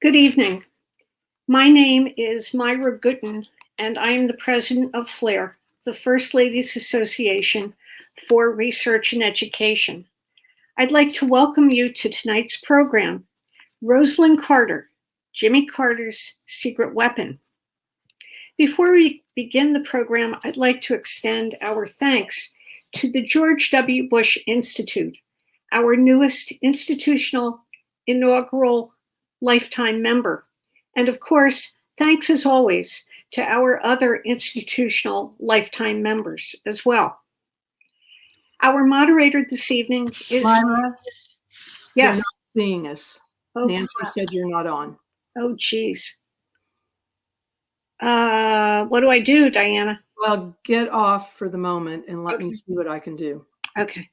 Good evening. My name is Myra Gooden, and I am the president of FLAIR, the First Ladies Association for Research and Education. I'd like to welcome you to tonight's program, Rosalynn Carter, Jimmy Carter's Secret Weapon. Before we begin the program, I'd like to extend our thanks to the George W. Bush Institute, our newest institutional inaugural lifetime member. And of course, thanks as always to our other institutional lifetime members as well. Our moderator this evening is Myra. Yes. You're not seeing us. Oh, Nancy said you're not on. Oh, geez. What do I do, Diana? Well, get off for the moment and let me see what I can do. Okay.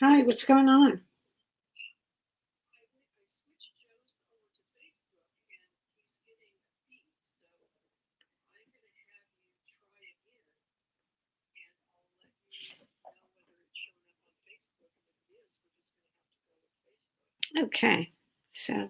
Hi, what's going on? Okay, so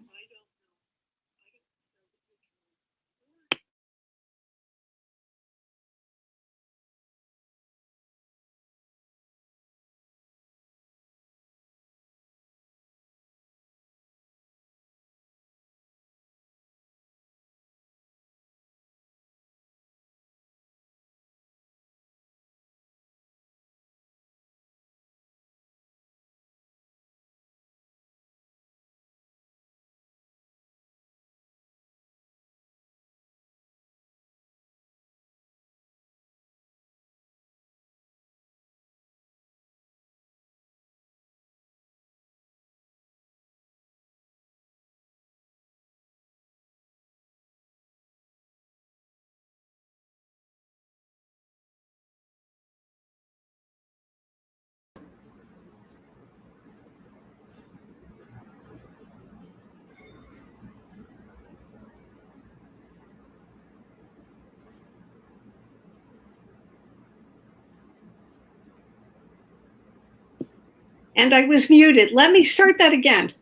and I was muted. Let me start that again.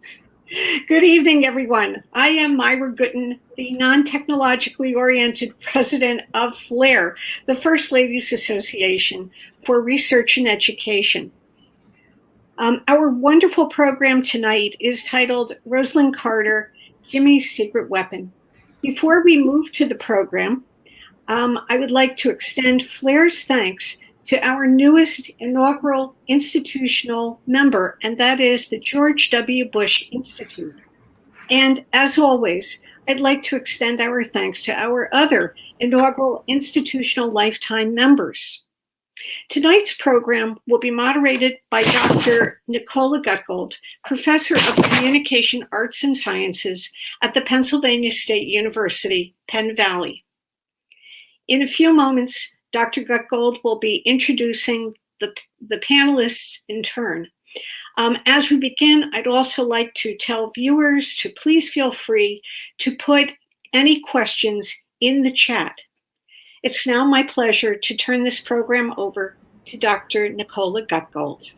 Good evening, everyone. I am Myra Gooden, the non-technologically oriented president of FLAIR, the First Ladies Association for Research and Education. Our wonderful program tonight is titled Rosalynn Carter, Jimmy's Secret Weapon. Before we move to the program, I would like to extend FLAIR's thanks to our newest inaugural institutional member, and that is the George W. Bush Institute. And as always, I'd like to extend our thanks to our other inaugural institutional lifetime members. Tonight's program will be moderated by Dr. Nicola Gutgold, Professor of Communication Arts and Sciences at the Pennsylvania State University, Penn Valley. In a few moments, Dr. Gutgold will be introducing the panelists in turn. As we begin, I'd also like to tell viewers to please feel free to put any questions in the chat. It's now my pleasure to turn this program over to Dr. Nicola Gutgold.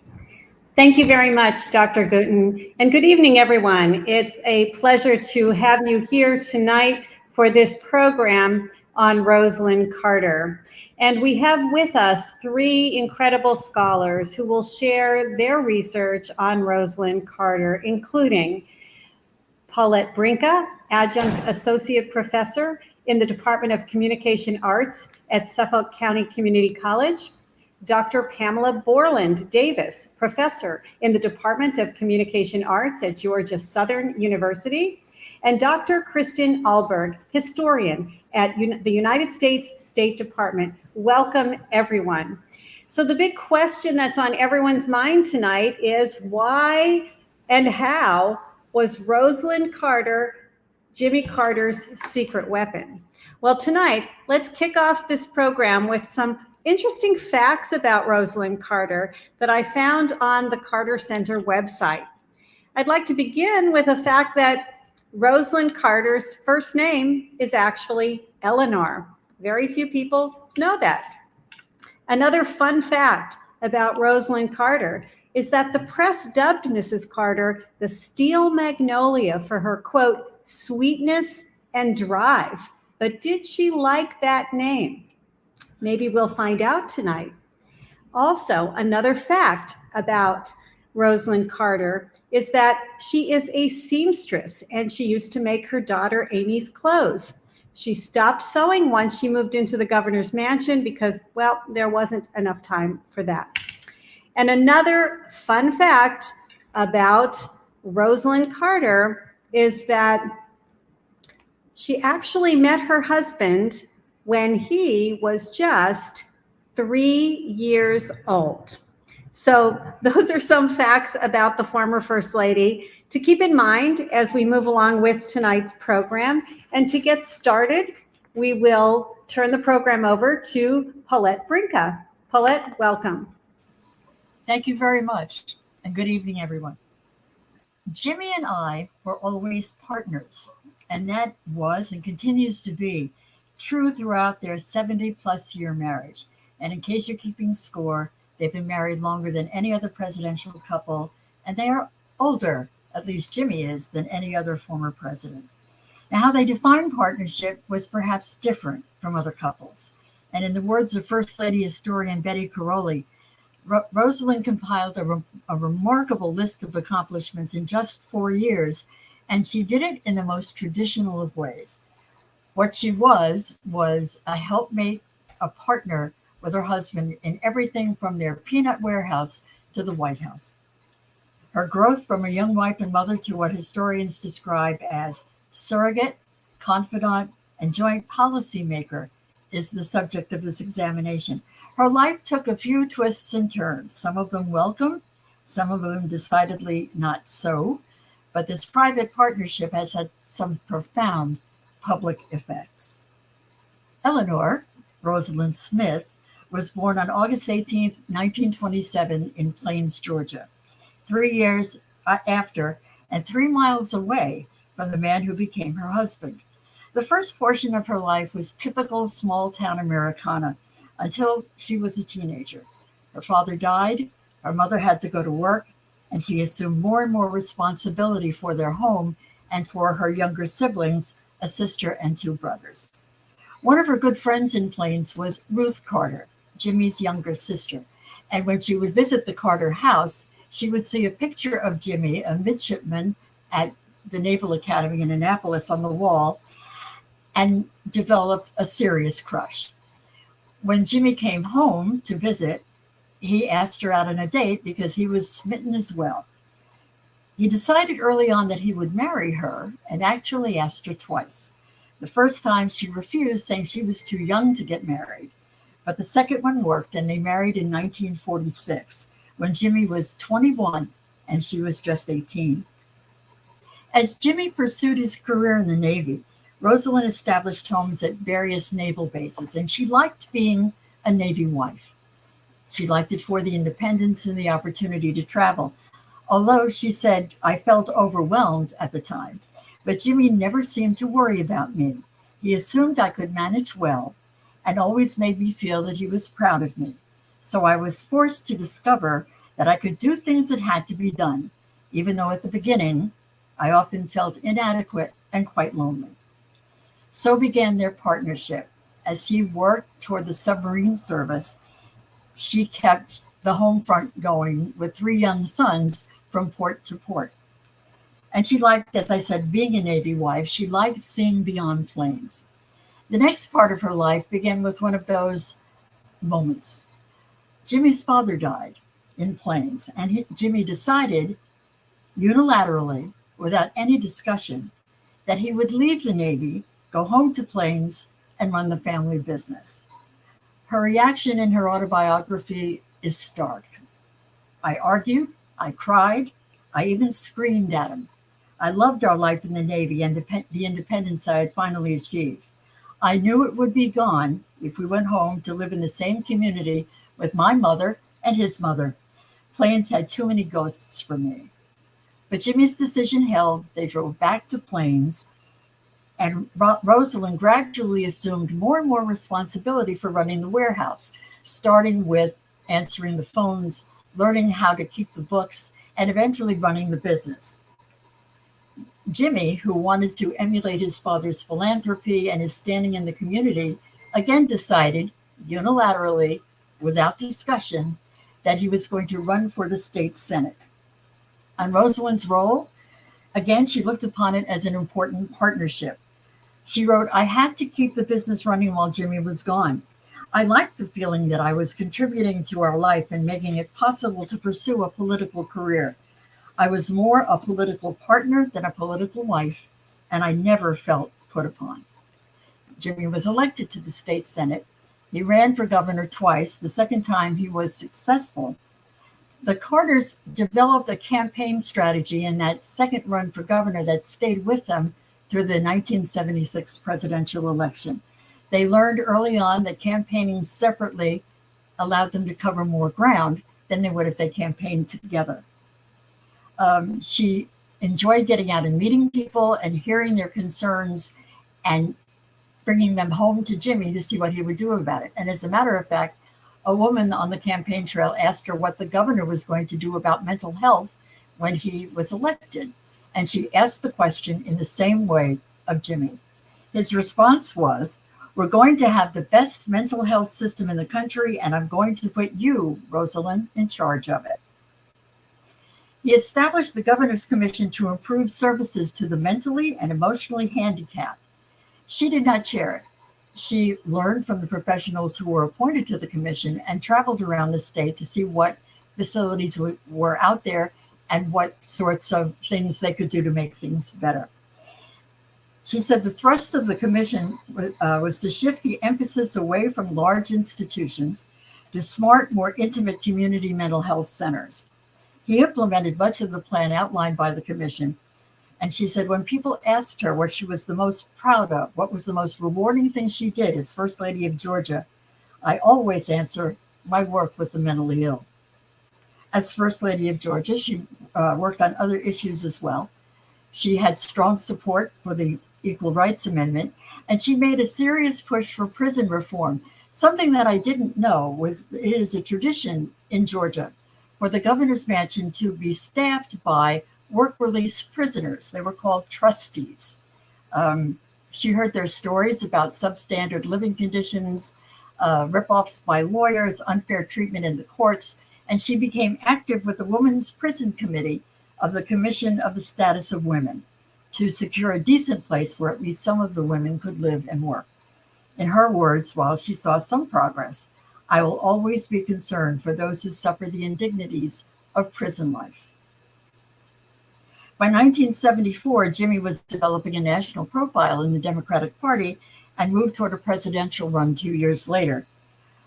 Thank you very much, Dr. Gutten, and good evening, everyone. It's a pleasure to have you here tonight for this program on Rosalynn Carter. And we have with us three incredible scholars who will share their research on Rosalynn Carter, including Paulette Brinka, Adjunct Associate Professor in the Department of Communication Arts at Suffolk County Community College, Dr. Pamela Borland Davis, Professor in the Department of Communication Arts at Georgia Southern University, and Dr. Kristen Alberg, Historian at the United States State Department. Welcome, everyone. So the big question that's on everyone's mind tonight is why and how was Rosalynn Carter Jimmy Carter's secret weapon? Well, tonight, let's kick off this program with some interesting facts about Rosalynn Carter that I found on the Carter Center website. I'd like to begin with the fact that Rosalynn Carter's first name is actually Eleanor. Very few people know that. Another fun fact about Rosalynn Carter is that the press dubbed Mrs. Carter the Steel Magnolia for her, quote, sweetness and drive. But did she like that name? Maybe we'll find out tonight. Also, another fact about Rosalynn Carter is that she is a seamstress and she used to make her daughter Amy's clothes. She stopped sewing once she moved into the governor's mansion because, well, there wasn't enough time for that. And another fun fact about Rosalynn Carter is that she actually met her husband when he was just 3 years old. So those are some facts about the former First Lady to keep in mind as we move along with tonight's program. And to get started, we will turn the program over to Paulette Brinka. Paulette, welcome. Thank you very much, and good evening, everyone. Jimmy and I were always partners, and that was and continues to be true throughout their 70-plus year marriage. And in case you're keeping score, they've been married longer than any other presidential couple, and they are older, at least Jimmy is, than any other former president. Now, how they defined partnership was perhaps different from other couples. And in the words of First Lady historian Betty Caroli, Rosalynn compiled a remarkable list of accomplishments in just 4 years, and she did it in the most traditional of ways. What she was a helpmate, a partner with her husband in everything from their peanut warehouse to the White House. Her growth from a young wife and mother to what historians describe as surrogate, confidant, and joint policymaker is the subject of this examination. Her life took a few twists and turns, some of them welcome, some of them decidedly not so, but this private partnership has had some profound public effects. Eleanor Rosalynn Smith was born on August 18, 1927 in Plains, Georgia, 3 years after and 3 miles away from the man who became her husband. The first portion of her life was typical small-town Americana until she was a teenager. Her father died, her mother had to go to work, and she assumed more and more responsibility for their home and for her younger siblings, a sister and 2 brothers. One of her good friends in Plains was Ruth Carter, Jimmy's younger sister. And when she would visit the Carter house, she would see a picture of Jimmy, a midshipman at the Naval Academy in Annapolis, on the wall, and developed a serious crush. When Jimmy came home to visit, he asked her out on a date because he was smitten as well. He decided early on that he would marry her and actually asked her twice. The first time she refused, saying she was too young to get married. But the second one worked, and they married in 1946 when Jimmy was 21 and she was just 18. As Jimmy pursued his career in the Navy, Rosalynn established homes at various naval bases, and she liked being a Navy wife. She liked it for the independence and the opportunity to travel. Although she said, I felt overwhelmed at the time, but Jimmy never seemed to worry about me. He assumed I could manage well and always made me feel that he was proud of me. So I was forced to discover that I could do things that had to be done, even though at the beginning I often felt inadequate and quite lonely. So began their partnership. As he worked toward the submarine service, she kept the home front going with 3 young sons from port to port. And she liked, as I said, being a Navy wife. She liked seeing beyond planes. The next part of her life began with one of those moments. Jimmy's father died in planes, and Jimmy decided unilaterally, without any discussion, that he would leave the Navy, go home to planes, and run the family business. Her reaction in her autobiography is stark. I argued, I cried, I even screamed at him. I loved our life in the Navy and the independence I had finally achieved. I knew it would be gone if we went home to live in the same community with my mother and his mother. Planes had too many ghosts for me. But Jimmy's decision held. They drove back to planes, and Rosalynn gradually assumed more and more responsibility for running the warehouse, starting with answering the phones, learning how to keep the books, and eventually running the business. Jimmy, who wanted to emulate his father's philanthropy and his standing in the community, again decided unilaterally, without discussion, that he was going to run for the state Senate. On Rosalynn's role, again, she looked upon it as an important partnership. She wrote, I had to keep the business running while Jimmy was gone. I liked the feeling that I was contributing to our life and making it possible to pursue a political career. I was more a political partner than a political wife, and I never felt put upon. Jimmy was elected to the state Senate. He ran for governor twice. The second time he was successful. The Carters developed a campaign strategy in that second run for governor that stayed with them through the 1976 presidential election. They learned early on that campaigning separately allowed them to cover more ground than they would if they campaigned together. She enjoyed getting out and meeting people and hearing their concerns and bringing them home to Jimmy to see what he would do about it. And as a matter of fact, a woman on the campaign trail asked her what the governor was going to do about mental health when he was elected. And she asked the question in the same way of Jimmy. His response was, we're going to have the best mental health system in the country, and I'm going to put you, Rosalynn, in charge of it. He established the Governor's Commission to improve services to the mentally and emotionally handicapped. She did not chair it. She learned from the professionals who were appointed to the commission and traveled around the state to see what facilities were out there and what sorts of things they could do to make things better. She said the thrust of the commission was to shift the emphasis away from large institutions to smart, more intimate community mental health centers. He implemented much of the plan outlined by the commission. And she said when people asked her what she was the most proud of, what was the most rewarding thing she did as First Lady of Georgia, I always answer my work with the mentally ill. As First Lady of Georgia, she worked on other issues as well. She had strong support for the Equal Rights Amendment, and she made a serious push for prison reform. Something that I didn't know it is a tradition in Georgia for the governor's mansion to be staffed by work release prisoners. They were called trustees. She heard their stories about substandard living conditions, ripoffs by lawyers, unfair treatment in the courts, and she became active with the Women's Prison Committee of the Commission of the Status of Women to secure a decent place where at least some of the women could live and work. In her words, while she saw some progress, I will always be concerned for those who suffer the indignities of prison life. By 1974, Jimmy was developing a national profile in the Democratic Party and moved toward a presidential run 2 years later.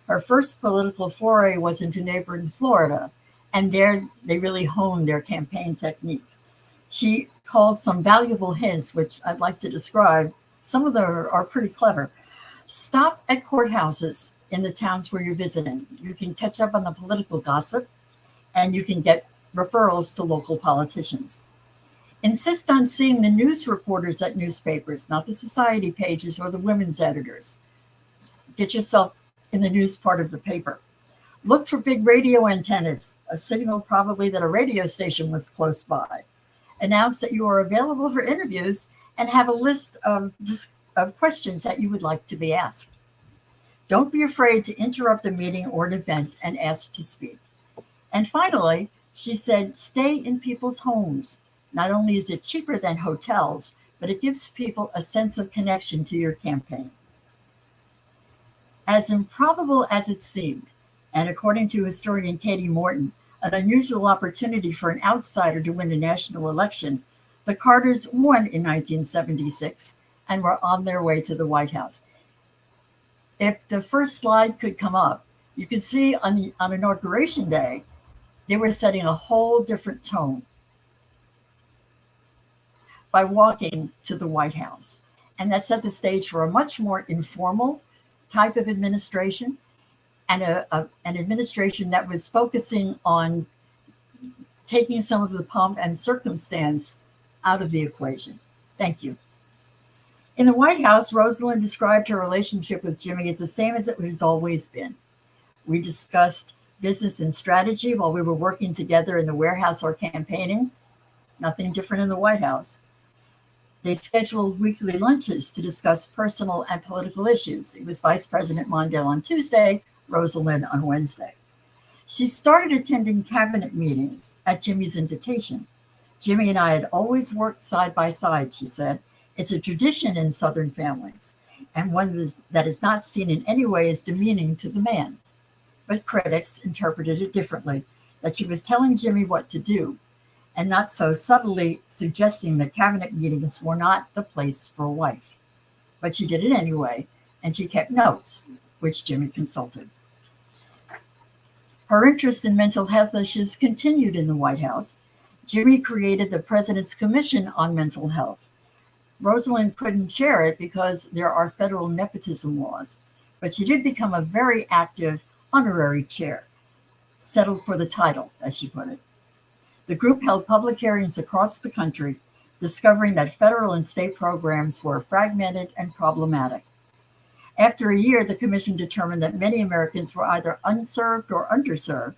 Her first political foray was into neighboring Florida, and there they really honed their campaign technique. She called some valuable hints, which I'd like to describe. Some of them are pretty clever. Stop at courthouses in the towns where you're visiting. You can catch up on the political gossip, and you can get referrals to local politicians. Insist on seeing the news reporters at newspapers, not the society pages or the women's editors. Get yourself in the news part of the paper. Look for big radio antennas, a signal probably that a radio station was close by. Announce that you are available for interviews and have a list of questions that you would like to be asked. Don't be afraid to interrupt a meeting or an event and ask to speak. And finally, she said, stay in people's homes. Not only is it cheaper than hotels, but it gives people a sense of connection to your campaign. As improbable as it seemed, and according to historian Katie Morton, an unusual opportunity for an outsider to win a national election, the Carters won in 1976 and were on their way to the White House. If the first slide could come up, you could see on Inauguration Day, they were setting a whole different tone by walking to the White House. And that set the stage for a much more informal type of administration, and an administration that was focusing on taking some of the pomp and circumstance out of the equation. Thank you. In the White House, Rosalynn described her relationship with Jimmy as the same as it has always been. We discussed business and strategy while we were working together in the warehouse or campaigning. Nothing different in the White House. They scheduled weekly lunches to discuss personal and political issues. It was Vice President Mondale on Tuesday, Rosalynn on Wednesday. She started attending cabinet meetings at Jimmy's invitation. Jimmy and I had always worked side by side, she said. It's a tradition in Southern families, and one that is not seen in any way as demeaning to the man. But critics interpreted it differently, that she was telling Jimmy what to do, and not so subtly suggesting that cabinet meetings were not the place for a wife. But she did it anyway, and she kept notes, which Jimmy consulted. Her interest in mental health issues continued in the White House. Jimmy created the President's Commission on Mental Health. Rosalynn couldn't chair it because there are federal nepotism laws, but she did become a very active honorary chair, settled for the title, as she put it. The group held public hearings across the country, discovering that federal and state programs were fragmented and problematic. After a year, the commission determined that many Americans were either unserved or underserved,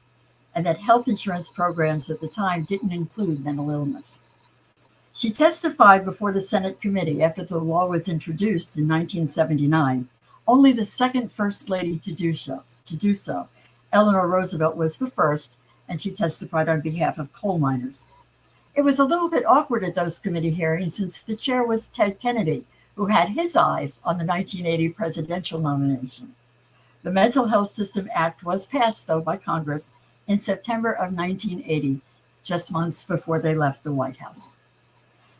and that health insurance programs at the time didn't include mental illness. She testified before the Senate committee after the law was introduced in 1979, only the second First Lady to do so. Eleanor Roosevelt was the first, and she testified on behalf of coal miners. It was a little bit awkward at those committee hearings since the chair was Ted Kennedy, who had his eyes on the 1980 presidential nomination. The Mental Health System Act was passed, though, by Congress in September of 1980, just months before they left the White House.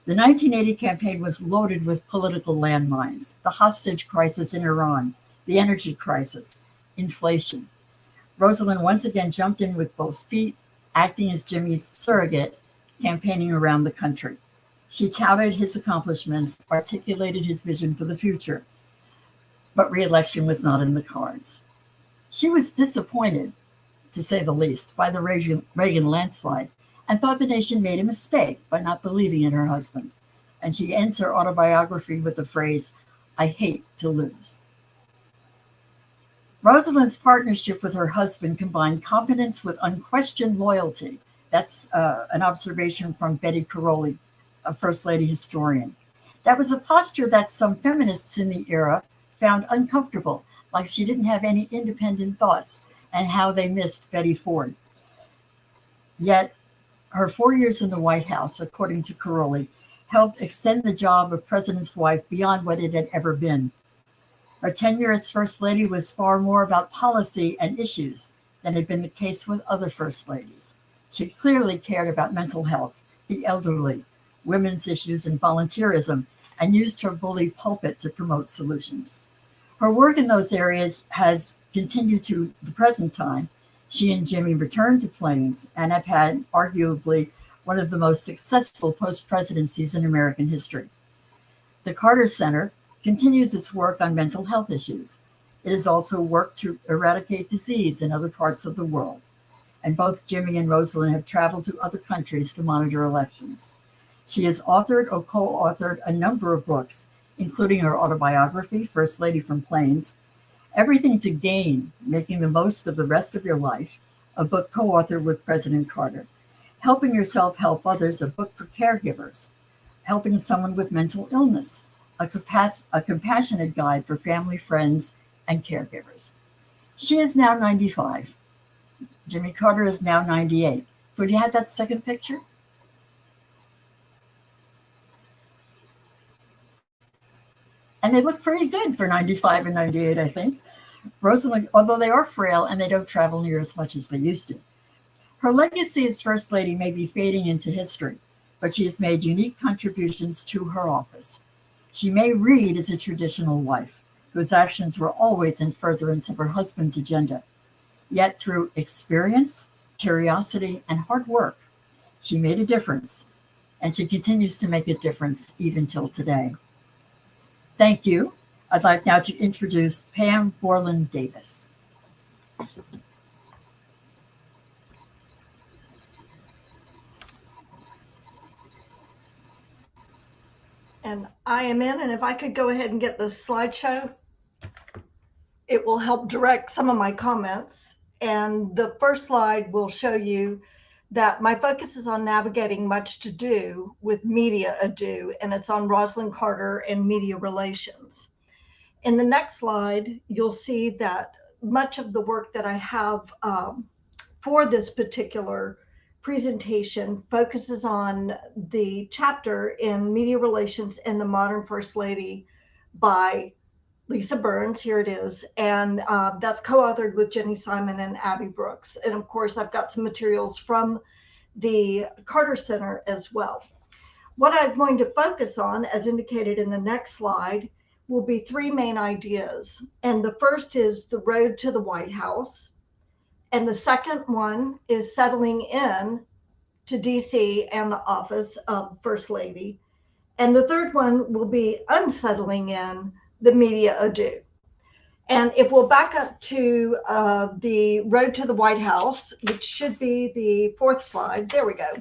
The 1980 campaign was loaded with political landmines: the hostage crisis in Iran, the energy crisis, inflation. Rosalynn once again jumped in with both feet, acting as Jimmy's surrogate, campaigning around the country. She touted his accomplishments, articulated his vision for the future, but re-election was not in the cards. She was disappointed, to say the least, by the Reagan landslide, and thought the nation made a mistake by not believing in her husband. And she ends her autobiography with the phrase, "I hate to lose." Rosalynn's partnership with her husband combined competence with unquestioned loyalty. That's an observation from Betty Caroli, a First Lady historian. That was a posture that some feminists in the era found uncomfortable, like she didn't have any independent thoughts, and how they missed Betty Ford. Yet, her 4 years in the White House, according to Caroli, helped extend the job of president's wife beyond what it had ever been. Her tenure as First Lady was far more about policy and issues than had been the case with other First Ladies. She clearly cared about mental health, the elderly, women's issues, and volunteerism, and used her bully pulpit to promote solutions. Her work in those areas has continued to the present time. She and Jimmy returned to Plains and have had arguably one of the most successful post-presidencies in American history. The Carter Center continues its work on mental health issues. It has also worked to eradicate disease in other parts of the world. And both Jimmy and Rosalynn have traveled to other countries to monitor elections. She has authored or co-authored a number of books, including her autobiography, First Lady from Plains, Everything to Gain, Making the Most of the Rest of Your Life, a book co-authored with President Carter, Helping Yourself Help Others, a book for caregivers, Helping Someone with Mental Illness, a compassionate guide for family, friends, and caregivers. She is now 95. Jimmy Carter is now 98. Could you have that second picture? And they look pretty good for 95 and 98, I think. Rosalynn, although they are frail and they don't travel near as much as they used to. Her legacy as First Lady may be fading into history, but she has made unique contributions to her office. She may read as a traditional wife, whose actions were always in furtherance of her husband's agenda. Yet through experience, curiosity, and hard work, she made a difference, and she continues to make a difference even till today. Thank you. I'd like now to introduce Pam Borland Davis. And I am in, and if I could go ahead and get the slideshow, it will help direct some of my comments. And the first slide will show you that my focus is on navigating much to do with media ado, and it's on Rosalynn Carter and media relations. In the next slide, you'll see that much of the work that I have for this particular presentation focuses on the chapter in Media Relations and the Modern First Lady by Lisa Burns. Here it is. And that's co-authored with Jenny Simon and Abby Brooks. And of course, I've got some materials from the Carter Center as well. What I'm going to focus on, as indicated in the next slide, will be three main ideas. And the first is the road to the White House. And the second one is settling in to DC and the office of First Lady. And the third one will be unsettling in the media ado. And if we'll back up to the road to the White House, which should be the fourth slide, there we go.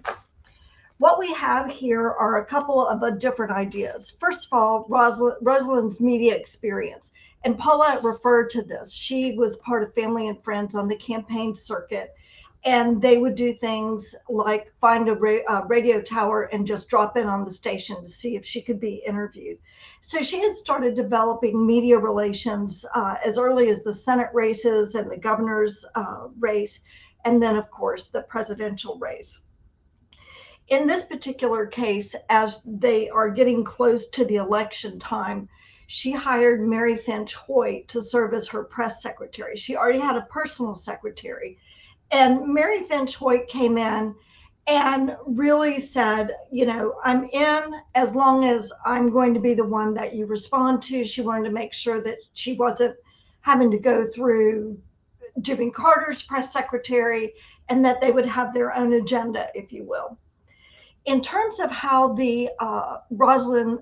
What we have here are a couple of different ideas. First of all, Rosalynn's media experience. And Paula referred to this. She was part of Family and Friends on the campaign circuit. And they would do things like find a radio tower and just drop in on the station to see if she could be interviewed. So she had started developing media relations as early as the Senate races and the governor's race, and then, of course, the presidential race. In this particular case, as they are getting close to the election time, she hired Mary Finch Hoyt to serve as her press secretary. She already had a personal secretary. And Mary Finch Hoyt came in and really said, you know, I'm in as long as I'm going to be the one that you respond to. She wanted to make sure that she wasn't having to go through Jimmy Carter's press secretary and that they would have their own agenda, if you will. In terms of how the Rosalynn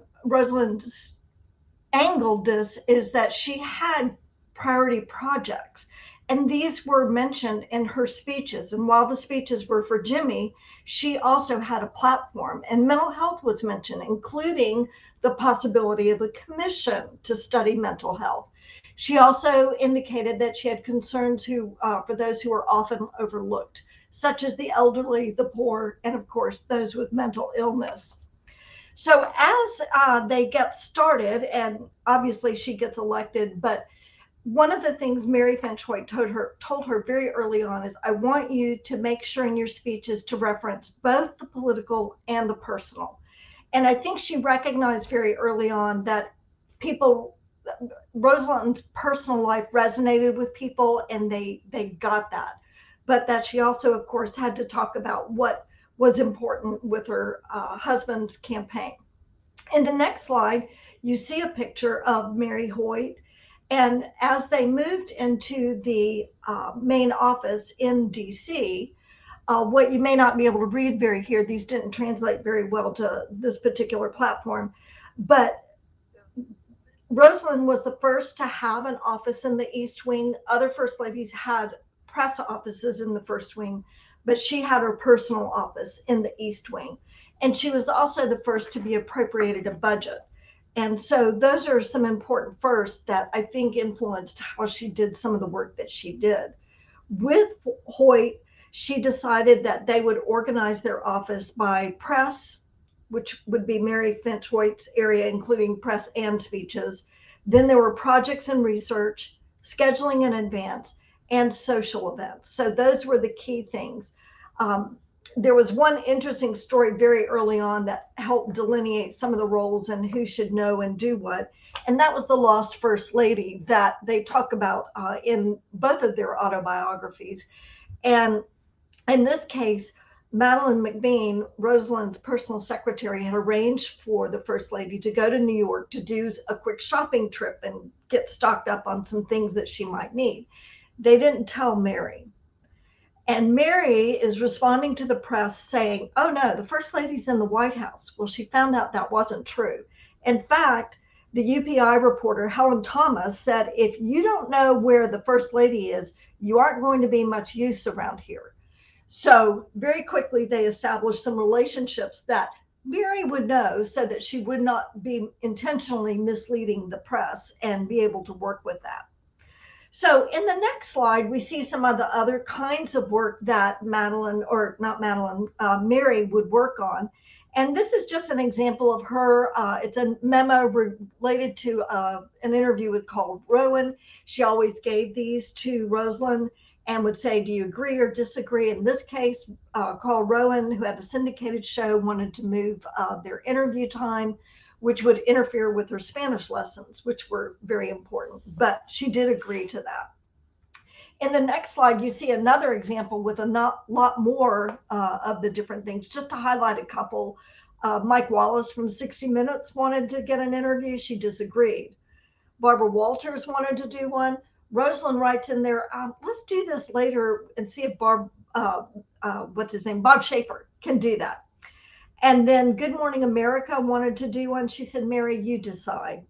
angled this is that she had priority projects. And these were mentioned in her speeches. And while the speeches were for Jimmy, she also had a platform. And mental health was mentioned, including the possibility of a commission to study mental health. She also indicated that she had concerns for those who are often overlooked, such as the elderly, the poor, and of course, those with mental illness. So as they get started, and obviously she gets elected, but one of the things Mary Finch Hoyt told her very early on is, I want you to make sure in your speeches to reference both the political and the personal. And I think she recognized very early on that Rosalynn's personal life resonated with people and they got that. But that she also, of course, had to talk about what was important with her husband's campaign. In the next slide, you see a picture of Mary Hoyt. And as they moved into the main office in DC, what you may not be able to read very here, these didn't translate very well to this particular platform, but Rosalynn was the first to have an office in the East Wing. Other First Ladies had press offices in the First Wing, but she had her personal office in the East Wing. And she was also the first to be appropriated a budget. And so those are some important firsts that I think influenced how she did some of the work that she did. With Hoyt, she decided that they would organize their office by press, which would be Mary Finch Hoyt's area, including press and speeches. Then there were projects and research, scheduling in advance, and social events. So those were the key things. There was one interesting story very early on that helped delineate some of the roles and who should know and do what. And that was the Lost First Lady that they talk about in both of their autobiographies. And in this case, Madeline McBean, Rosalynn's personal secretary, had arranged for the First Lady to go to New York to do a quick shopping trip and get stocked up on some things that she might need. They didn't tell Mary. And Mary is responding to the press saying, oh no, the First Lady's in the White House. Well, she found out that wasn't true. In fact, the UPI reporter, Helen Thomas, said, if you don't know where the First Lady is, you aren't going to be much use around here. So very quickly, they established some relationships that Mary would know so that she would not be intentionally misleading the press and be able to work with that. So in the next slide, we see some of the other kinds of work that Mary would work on. And this is just an example of her. It's a memo related to an interview with Carl Rowan. She always gave these to Rosalynn and would say, do you agree or disagree? In this case, Carl Rowan, who had a syndicated show, wanted to move their interview time, which would interfere with her Spanish lessons, which were very important, but she did agree to that. In the next slide, you see another example with a lot more of the different things. Just to highlight a couple, Mike Wallace from 60 Minutes wanted to get an interview. She disagreed. Barbara Walters wanted to do one. Rosalynn writes in there, let's do this later and see if Bob Schaefer can do that. And then Good Morning America wanted to do one. She said, Mary, you decide.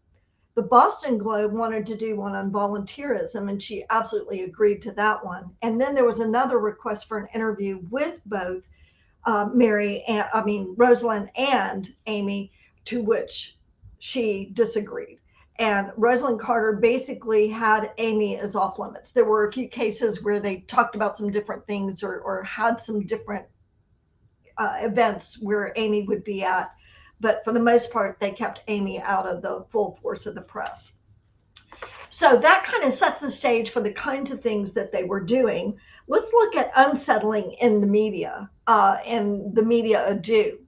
The Boston Globe wanted to do one on volunteerism, and she absolutely agreed to that one. And then there was another request for an interview with both Rosalynn and Amy, to which she disagreed. And Rosalynn Carter basically had Amy as off limits. There were a few cases where they talked about some different things or had some different events where Amy would be at. But for the most part, they kept Amy out of the full force of the press. So that kind of sets the stage for the kinds of things that they were doing. Let's look at unsettling in the media and the media ado.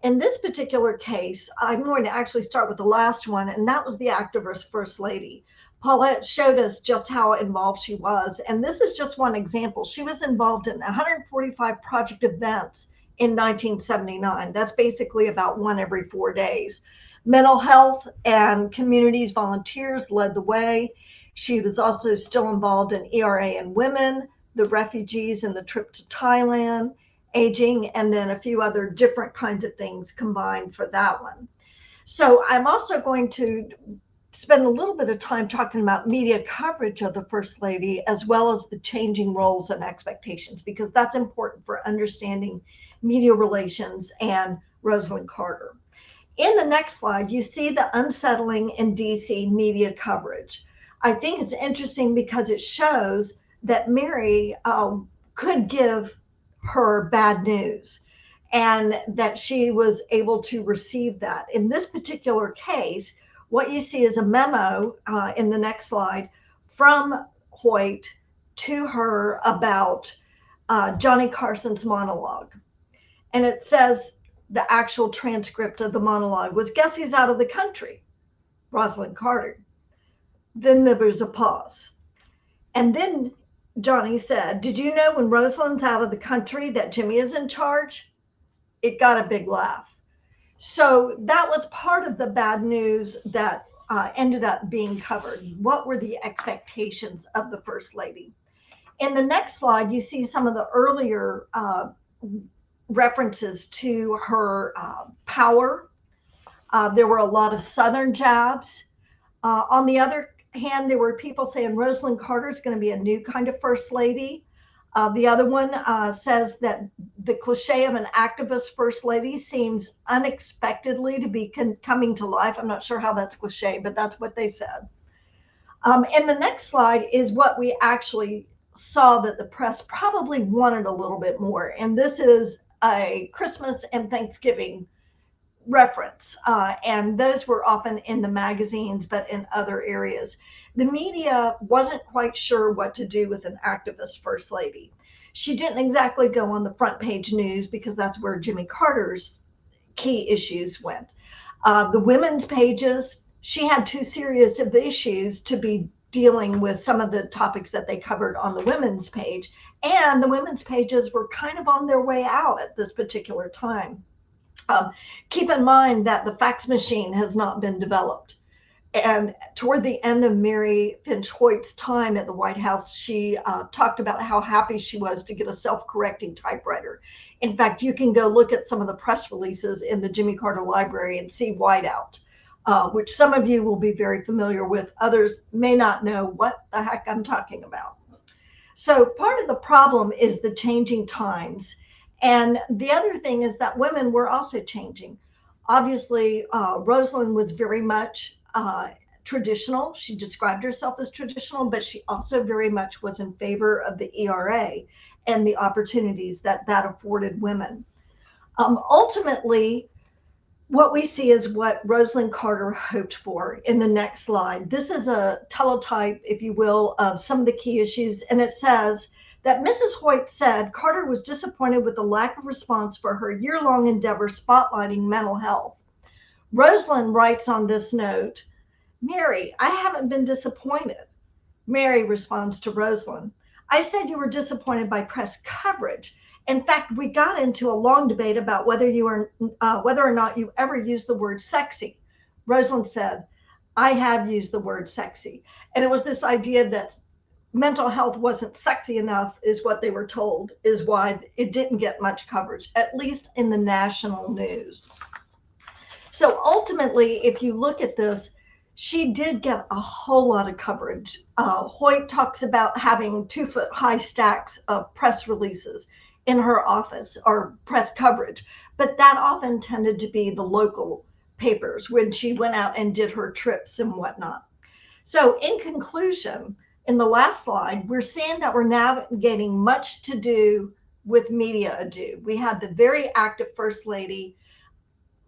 In this particular case, I'm going to actually start with the last one, and that was the activist First Lady. Paulette showed us just how involved she was, and this is just one example. She was involved in 145 project events in 1979. That's basically about one every 4 days. Mental health and communities volunteers led the way. She was also still involved in ERA and women, the refugees and the trip to Thailand, aging, and then a few other different kinds of things combined for that one. So I'm also going to spend a little bit of time talking about media coverage of the First Lady, as well as the changing roles and expectations, because that's important for understanding media relations and Rosalynn Carter. In the next slide, you see the unsettling in DC media coverage. I think it's interesting because it shows that Mary could give her bad news and that she was able to receive that. In this particular case, what you see is a memo in the next slide from Hoyt to her about Johnny Carson's monologue. And it says the actual transcript of the monologue was, guess who's out of the country? Rosalynn Carter. Then there was a pause. And then Johnny said, did you know when Rosalynn's out of the country that Jimmy is in charge? it got a big laugh. So that was part of the bad news that ended up being covered. What were the expectations of the First Lady? In the next slide, you see some of the earlier references to her power. There were a lot of Southern jabs. On the other hand, there were people saying Rosalynn Carter is going to be a new kind of First Lady. The other one says that the cliche of an activist First Lady seems unexpectedly to be coming to life. I'm not sure how that's cliche, but that's what they said. And the next slide is what we actually saw that the press probably wanted a little bit more. And this is a Christmas and Thanksgiving reference. And those were often in the magazines, but in other areas. The media wasn't quite sure what to do with an activist First Lady. She didn't exactly go on the front page news because that's where Jimmy Carter's key issues went. The women's pages, she had too serious of issues to be dealing with some of the topics that they covered on the women's page. And the women's pages were kind of on their way out at this particular time. Keep in mind that the fax machine has not been developed. And toward the end of Mary Finch Hoyt's time at the White House, she talked about how happy she was to get a self-correcting typewriter. In fact, you can go look at some of the press releases in the Jimmy Carter Library and see whiteout, which some of you will be very familiar with. Others may not know what the heck I'm talking about. So part of the problem is the changing times. And the other thing is that women were also changing. Obviously, Rosalynn was very much traditional. She described herself as traditional, but she also very much was in favor of the ERA and the opportunities that that afforded women. Ultimately, what we see is what Rosalynn Carter hoped for in the next slide. This is a teletype, if you will, of some of the key issues, and it says that Mrs. Hoyt said Carter was disappointed with the lack of response for her year-long endeavor spotlighting mental health. Rosalynn writes on this note, Mary, I haven't been disappointed. Mary responds to Rosalynn, I said you were disappointed by press coverage. In fact, we got into a long debate about whether or not you ever used the word sexy. Rosalynn said, I have used the word sexy. And it was this idea that mental health wasn't sexy enough is what they were told, is why it didn't get much coverage, at least in the national news. So ultimately, if you look at this, she did get a whole lot of coverage. Hoyt talks about having 2-foot-high stacks of press releases in her office or press coverage, but that often tended to be the local papers when she went out and did her trips and whatnot. So in conclusion, in the last slide, we're seeing that we're navigating much to do with media ado. We had the very active First Lady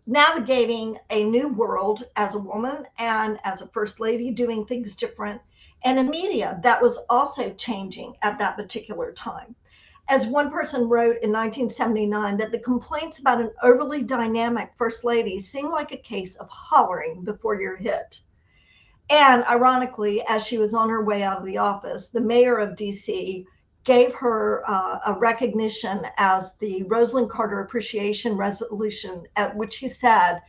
navigating a new world as a woman and as a First Lady, doing things different, and a media that was also changing at that particular time. As one person wrote in 1979, that the complaints about an overly dynamic First Lady seemed like a case of hollering before you're hit. And ironically, as she was on her way out of the office, the mayor of DC gave her a recognition as the Rosalynn Carter Appreciation Resolution, at which he said,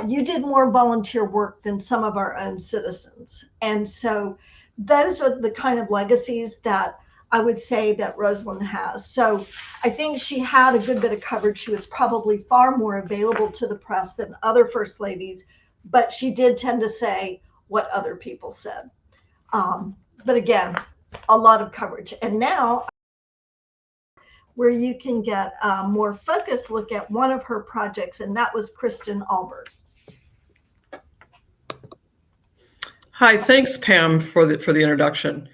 you did more volunteer work than some of our own citizens. And so those are the kind of legacies that I would say that Rosalynn has. So I think she had a good bit of coverage. She was probably far more available to the press than other First Ladies, but she did tend to say what other people said. But again, a lot of coverage. And now where you can get a more focused look at one of her projects, and that was Kristen Albert. Hi, thanks, Pam, for the introduction.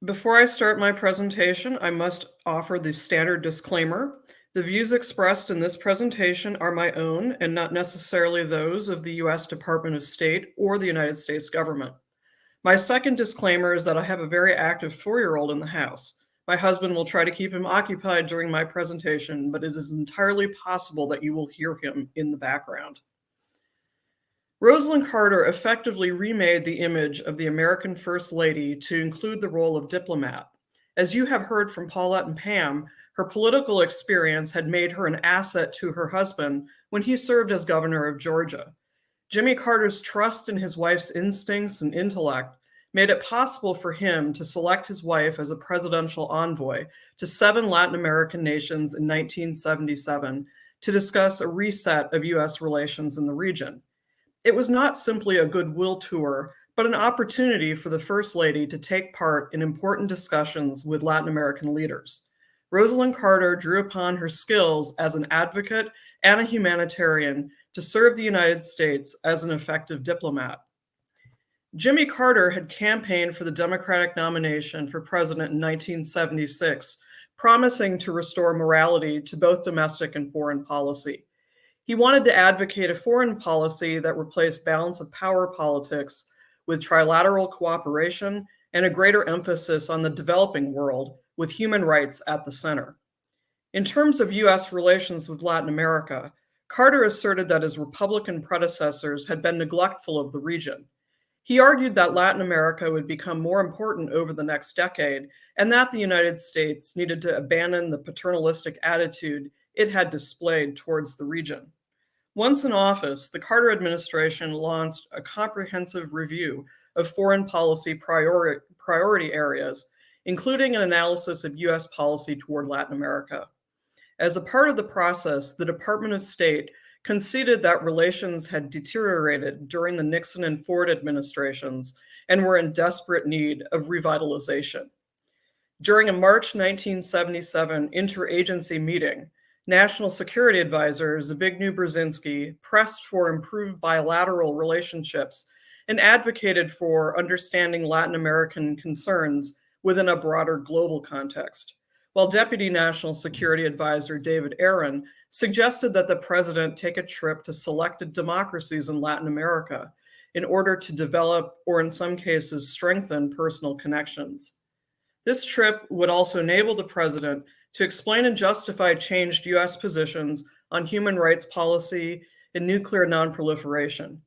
Before I start my presentation, I must offer the standard disclaimer. The views expressed in this presentation are my own and not necessarily those of the U.S. Department of State or the United States government. My second disclaimer is that I have a very active 4-year-old in the house. My husband will try to keep him occupied during my presentation, but it is entirely possible that you will hear him in the background. Rosalynn Carter effectively remade the image of the American First Lady to include the role of diplomat. As you have heard from Paulette and Pam, her political experience had made her an asset to her husband when he served as governor of Georgia. Jimmy Carter's trust in his wife's instincts and intellect made it possible for him to select his wife as a presidential envoy to 7 Latin American nations in 1977 to discuss a reset of U.S. relations in the region. It was not simply a goodwill tour, but an opportunity for the First Lady to take part in important discussions with Latin American leaders. Rosalynn Carter drew upon her skills as an advocate and a humanitarian to serve the United States as an effective diplomat. Jimmy Carter had campaigned for the Democratic nomination for president in 1976, promising to restore morality to both domestic and foreign policy. He wanted to advocate a foreign policy that replaced balance of power politics with trilateral cooperation and a greater emphasis on the developing world with human rights at the center. In terms of U.S. relations with Latin America, Carter asserted that his Republican predecessors had been neglectful of the region. He argued that Latin America would become more important over the next decade and that the United States needed to abandon the paternalistic attitude it had displayed towards the region. Once in office, the Carter administration launched a comprehensive review of foreign policy priority areas, including an analysis of U.S. policy toward Latin America. As a part of the process, the Department of State conceded that relations had deteriorated during the Nixon and Ford administrations and were in desperate need of revitalization. During a March 1977 interagency meeting, National Security Advisor Zbigniew Brzezinski pressed for improved bilateral relationships and advocated for understanding Latin American concerns within a broader global context, while Deputy National Security Advisor David Aaron suggested that the president take a trip to selected democracies in Latin America in order to develop, or in some cases, strengthen personal connections. This trip would also enable the president to explain and justify changed U.S. positions on human rights policy and nuclear nonproliferation.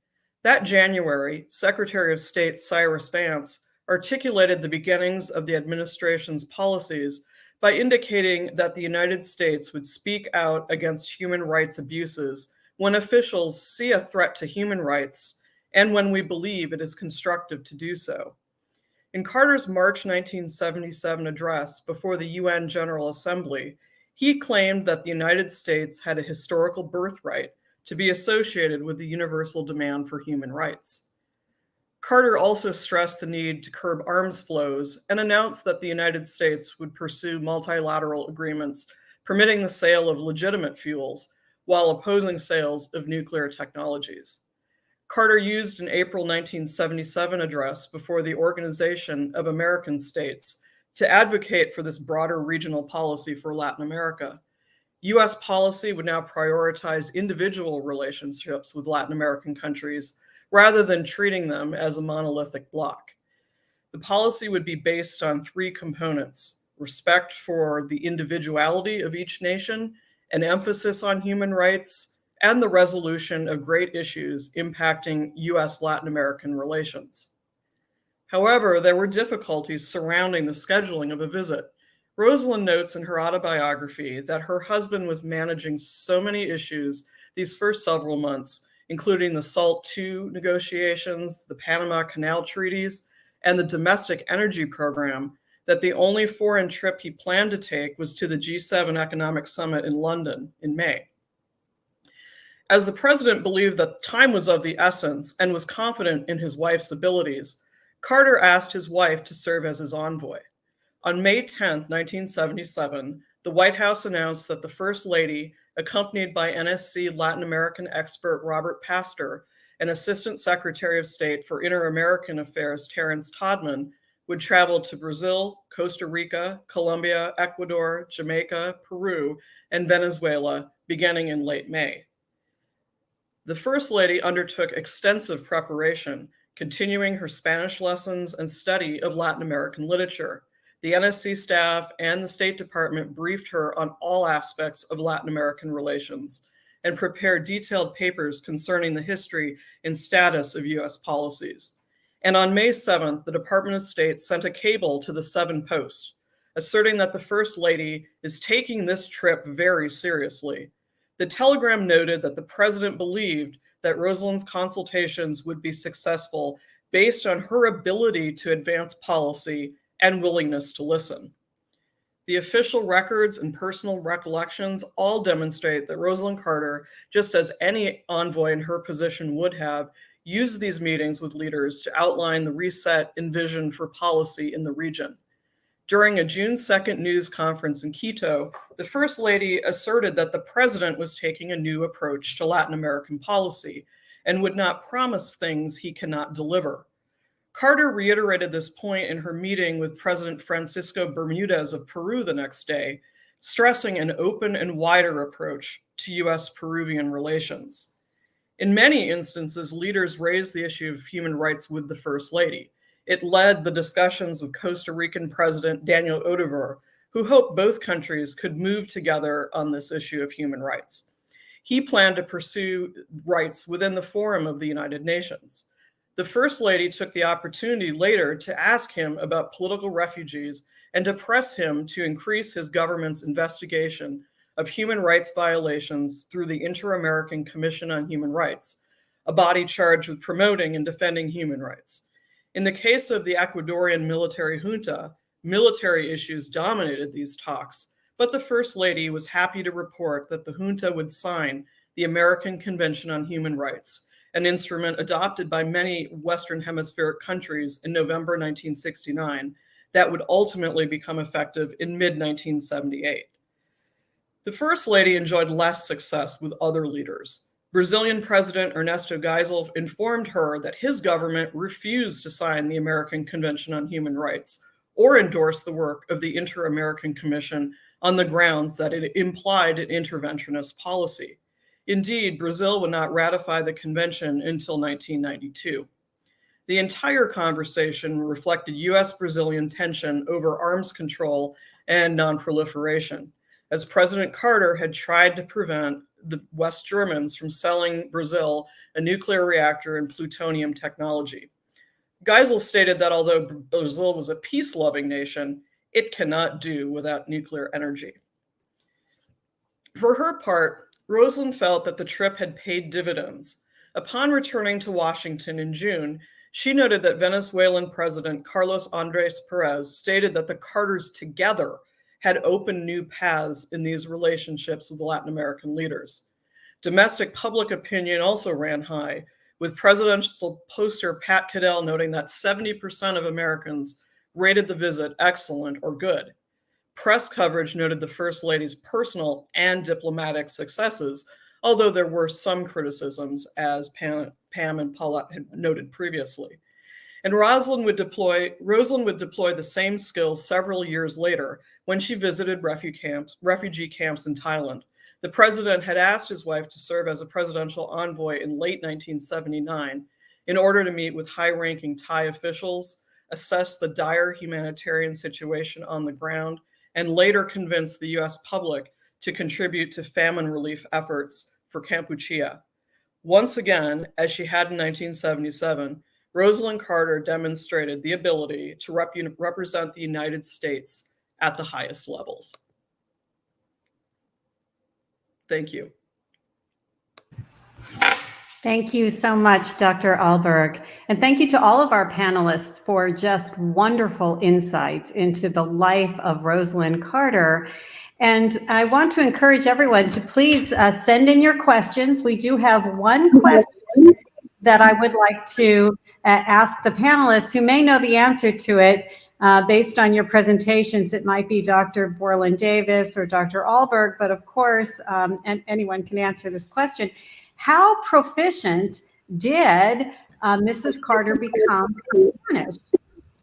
That January, Secretary of State Cyrus Vance articulated the beginnings of the administration's policies by indicating that the United States would speak out against human rights abuses when officials see a threat to human rights and when we believe it is constructive to do so. In Carter's March 1977 address before the UN General Assembly, he claimed that the United States had a historical birthright to be associated with the universal demand for human rights. Carter also stressed the need to curb arms flows and announced that the United States would pursue multilateral agreements permitting the sale of legitimate fuels while opposing sales of nuclear technologies. Carter used an April 1977 address before the Organization of American States to advocate for this broader regional policy for Latin America. U.S. policy would now prioritize individual relationships with Latin American countries rather than treating them as a monolithic bloc. The policy would be based on 3 components: respect for the individuality of each nation, an emphasis on human rights, and the resolution of great issues impacting U.S.-Latin American relations. However, there were difficulties surrounding the scheduling of a visit. Rosalynn notes in her autobiography that her husband was managing so many issues these first several months, including the SALT II negotiations, the Panama Canal treaties, and the domestic energy program, that the only foreign trip he planned to take was to the G7 Economic Summit in London in May. As the president believed that time was of the essence and was confident in his wife's abilities, Carter asked his wife to serve as his envoy. On May 10, 1977, the White House announced that the First Lady, accompanied by NSC Latin American expert Robert Pastor and Assistant Secretary of State for Inter-American Affairs Terrence Todman, would travel to Brazil, Costa Rica, Colombia, Ecuador, Jamaica, Peru, and Venezuela beginning in late May. The First Lady undertook extensive preparation, continuing her Spanish lessons and study of Latin American literature. The NSC staff and the State Department briefed her on all aspects of Latin American relations and prepared detailed papers concerning the history and status of U.S. policies. And on May 7th, the Department of State sent a cable to the 7 Post, asserting that the First Lady is taking this trip very seriously. The telegram noted that the president believed that Rosalynn's consultations would be successful based on her ability to advance policy and willingness to listen. The official records and personal recollections all demonstrate that Rosalynn Carter, just as any envoy in her position would have, used these meetings with leaders to outline the reset and vision for policy in the region. During a June 2nd news conference in Quito, the First Lady asserted that the president was taking a new approach to Latin American policy and would not promise things he cannot deliver. Carter reiterated this point in her meeting with President Francisco Bermudez of Peru the next day, stressing an open and wider approach to U.S.-Peruvian relations. In many instances, leaders raised the issue of human rights with the First Lady. It led the discussions with Costa Rican President Daniel Oduber, who hoped both countries could move together on this issue of human rights. He planned to pursue rights within the Forum of the United Nations. The First Lady took the opportunity later to ask him about political refugees and to press him to increase his government's investigation of human rights violations through the Inter-American Commission on Human Rights, a body charged with promoting and defending human rights. In the case of the Ecuadorian military junta, military issues dominated these talks, but the First Lady was happy to report that the junta would sign the American Convention on Human Rights, an instrument adopted by many Western Hemispheric countries in November 1969 that would ultimately become effective in mid-1978. The First Lady enjoyed less success with other leaders. Brazilian President Ernesto Geisel informed her that his government refused to sign the American Convention on Human Rights or endorse the work of the Inter-American Commission on the grounds that it implied an interventionist policy. Indeed, Brazil would not ratify the convention until 1992. The entire conversation reflected US-Brazilian tension over arms control and non-proliferation, as President Carter had tried to prevent the West Germans from selling Brazil a nuclear reactor and plutonium technology. Geisel stated that although Brazil was a peace-loving nation, it cannot do without nuclear energy. For her part, Rosalynn felt that the trip had paid dividends. Upon returning to Washington in June, she noted that Venezuelan President Carlos Andrés Perez stated that the Carters together had opened new paths in these relationships with Latin American leaders. Domestic public opinion also ran high, with presidential poster Pat Caddell noting that 70% of Americans rated the visit excellent or good. Press coverage noted the First Lady's personal and diplomatic successes, although there were some criticisms, as Pam and Paulette had noted previously. And Rosalynn would deploy the same skills several years later when she visited refugee camps in Thailand. The president had asked his wife to serve as a presidential envoy in late 1979 in order to meet with high-ranking Thai officials, assess the dire humanitarian situation on the ground, and later convinced the US public to contribute to famine relief efforts for Kampuchea. Once again, as she had in 1977, Rosalynn Carter demonstrated the ability to represent the United States at the highest levels. Thank you. Thank you so much, Dr. Alberg. And thank you to all of our panelists for just wonderful insights into the life of Rosalynn Carter. And I want to encourage everyone to please send in your questions. We do have one question that I would like to ask the panelists who may know the answer to it based on your presentations. It might be Dr. Borland Davis or Dr. Alberg, but of course, and anyone can answer this question. How proficient did Mrs. Carter become in Spanish?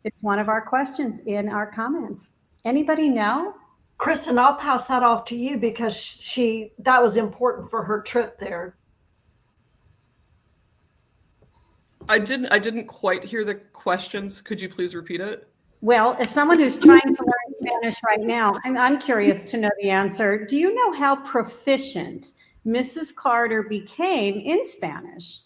It's one of our questions in our comments. Anybody know? Kristen, I'll pass that off to you because that was important for her trip there. I didn't quite hear the questions. Could you please repeat it? Well, as someone who's trying to learn Spanish right now, I'm curious to know the answer. Do you know how proficient Mrs. Carter became in Spanish?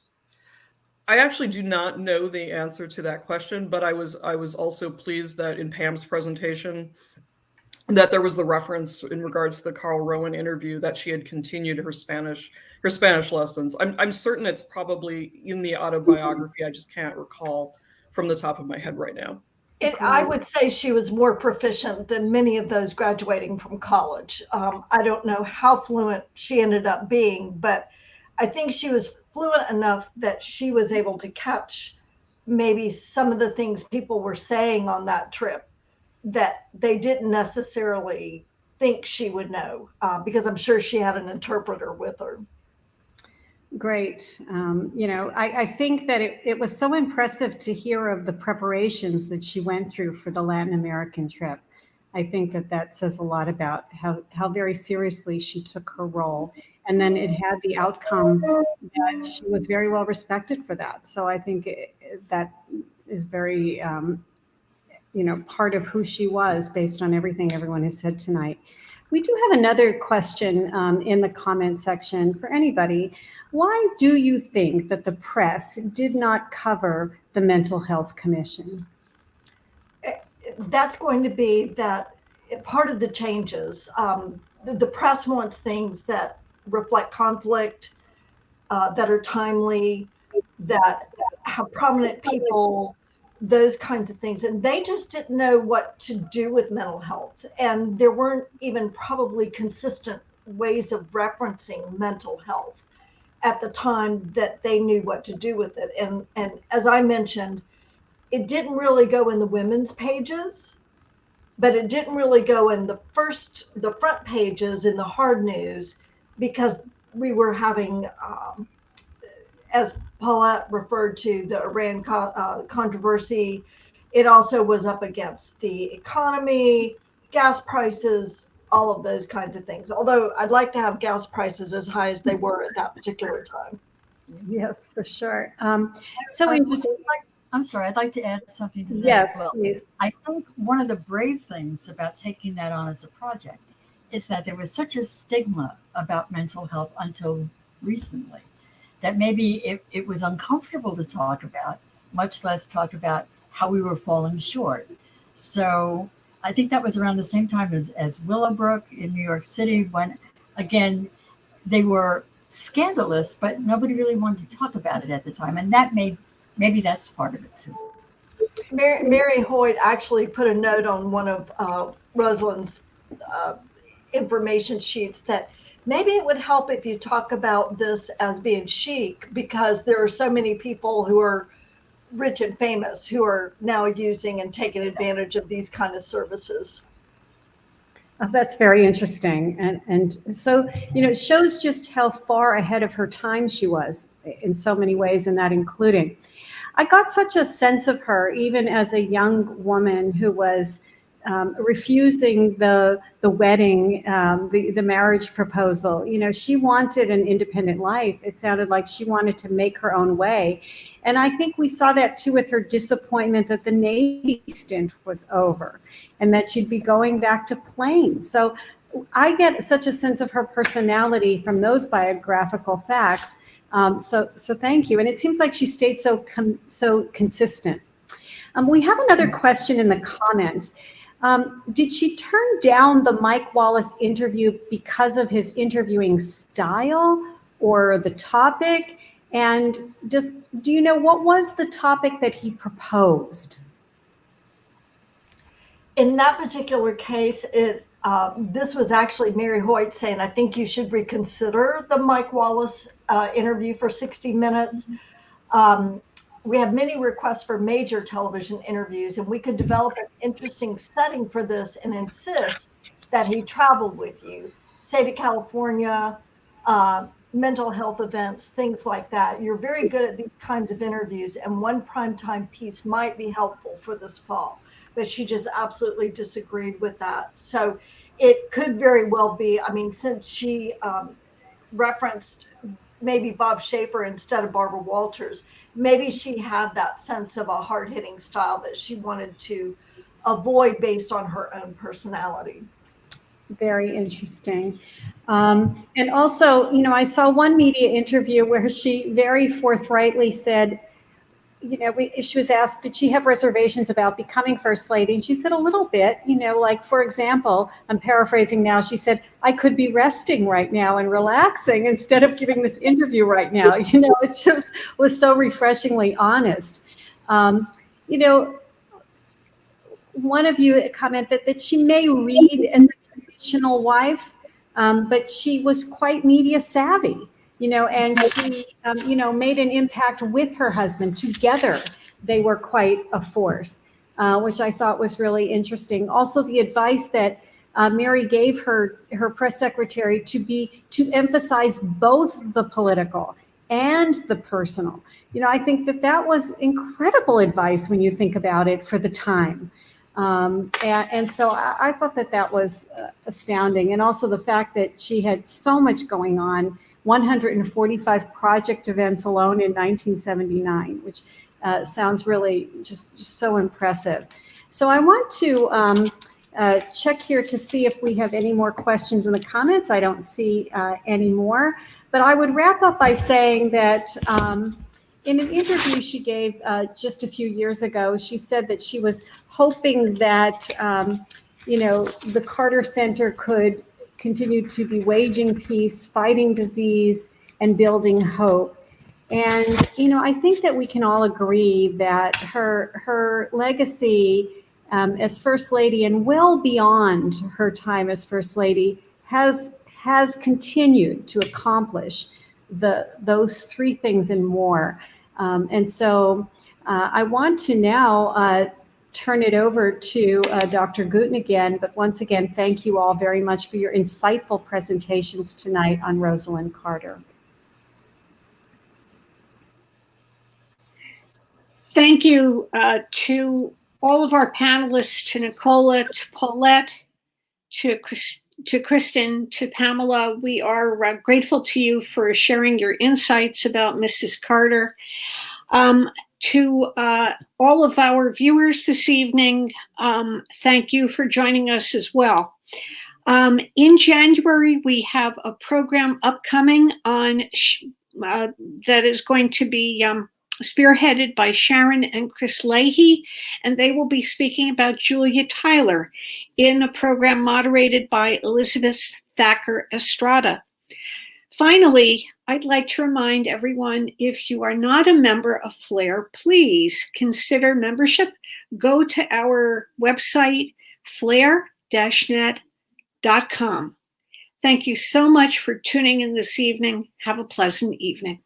I actually do not know the answer to that question, but I was also pleased that in Pam's presentation, that there was the reference in regards to the Carl Rowan interview that she had continued her Spanish lessons. I'm certain it's probably in the autobiography. I just can't recall from the top of my head right now. I would say she was more proficient than many of those graduating from college. I don't know how fluent she ended up being, but I think she was fluent enough that she was able to catch maybe some of the things people were saying on that trip that they didn't necessarily think she would know, because I'm sure she had an interpreter with her. Great. I think that it was so impressive to hear of the preparations that she went through for the Latin American trip. I think that says a lot about how very seriously she took her role. And then it had the outcome that she was very well respected for that. So I think that is very, part of who she was based on everything everyone has said tonight. We do have another question in the comment section for anybody. Why do you think that the press did not cover the Mental Health Commission? That's going to be that part of the changes. The press wants things that reflect conflict, that are timely, that have prominent people, those kinds of things. And they just didn't know what to do with mental health. And there weren't even probably consistent ways of referencing mental health at the time that they knew what to do with it. And as I mentioned, it didn't really go in the women's pages, but it didn't really go in the front pages in the hard news, because we were having, as Paulette referred to, the Iran controversy. It also was up against the economy, gas prices, all of those kinds of things. Although I'd like to have gas prices as high as they were at that particular time. Yes, for sure. So interesting. I'm sorry, I'd like to add something to that Yes, as well. please. I think one of the brave things about taking that on as a project is that there was such a stigma about mental health until recently, that maybe it was uncomfortable to talk about, much less talk about how we were falling short. So I think that was around the same time as Willowbrook in New York City, when, again, they were scandalous, but nobody really wanted to talk about it at the time. And that maybe that's part of it too. Mary Hoyt actually put a note on one of Rosalynn's information sheets that maybe it would help if you talk about this as being chic, because there are so many people who are rich and famous who are now using and taking advantage of these kind of services. That's very interesting. And so, it shows just how far ahead of her time she was in so many ways, and that including. I got such a sense of her, even as a young woman who was refusing the wedding, the marriage proposal. She wanted an independent life. It sounded like she wanted to make her own way. And I think we saw that too with her disappointment that the Navy stint was over and that she'd be going back to planes. So I get such a sense of her personality from those biographical facts. So thank you. And it seems like she stayed so consistent. We have another question in the comments. Did she turn down the Mike Wallace interview because of his interviewing style or the topic? And do you know what was the topic that he proposed? In that particular case, this was actually Mary Hoyt saying, I think you should reconsider the Mike Wallace interview for 60 Minutes. We have many requests for major television interviews, and we could develop an interesting setting for this and insist that he traveled with you, say to California, mental health events, things like that. You're very good at these kinds of interviews, and one primetime piece might be helpful for this fall. But she just absolutely disagreed with that. So it could very well be, since she referenced maybe Bob Schaefer instead of Barbara Walters, maybe she had that sense of a hard-hitting style that she wanted to avoid based on her own personality. Very interesting. And also, I saw one media interview where she very forthrightly said, she was asked, did she have reservations about becoming First Lady? And she said a little bit, like, for example, I'm paraphrasing now, she said, I could be resting right now and relaxing instead of giving this interview right now. It just was so refreshingly honest. One of you commented that she may read as a traditional wife, but she was quite media savvy, and she, made an impact with her husband. Together, they were quite a force, which I thought was really interesting. Also, the advice that Mary gave her press secretary to emphasize both the political and the personal. I think that was incredible advice when you think about it for the time. And so I thought that was astounding. And also the fact that she had so much going on, 145 project events alone in 1979, which sounds really just so impressive. So I want to check here to see if we have any more questions in the comments. I don't see any more, but I would wrap up by saying that in an interview she gave just a few years ago, she said that she was hoping that, the Carter Center could continue to be waging peace, fighting disease, and building hope. And, I think that we can all agree that her legacy as First Lady and well beyond her time as First Lady has continued to accomplish those three things and more. And so I want to now turn it over to Dr. Gutten again, but once again, thank you all very much for your insightful presentations tonight on Rosalynn Carter. Thank you to all of our panelists, to Nicola, to Paulette, to Kristen, to Pamela. We are grateful to you for sharing your insights about Mrs. Carter. To all of our viewers this evening, thank you for joining us as well. In January, we have a program upcoming on that is going to be spearheaded by Sharon and Chris Leahy, and they will be speaking about Julia Tyler in a program moderated by Elizabeth Thacker Estrada. Finally, I'd like to remind everyone, if you are not a member of FLAIR, please consider membership. Go to our website, flair-net.com. Thank you so much for tuning in this evening. Have a pleasant evening.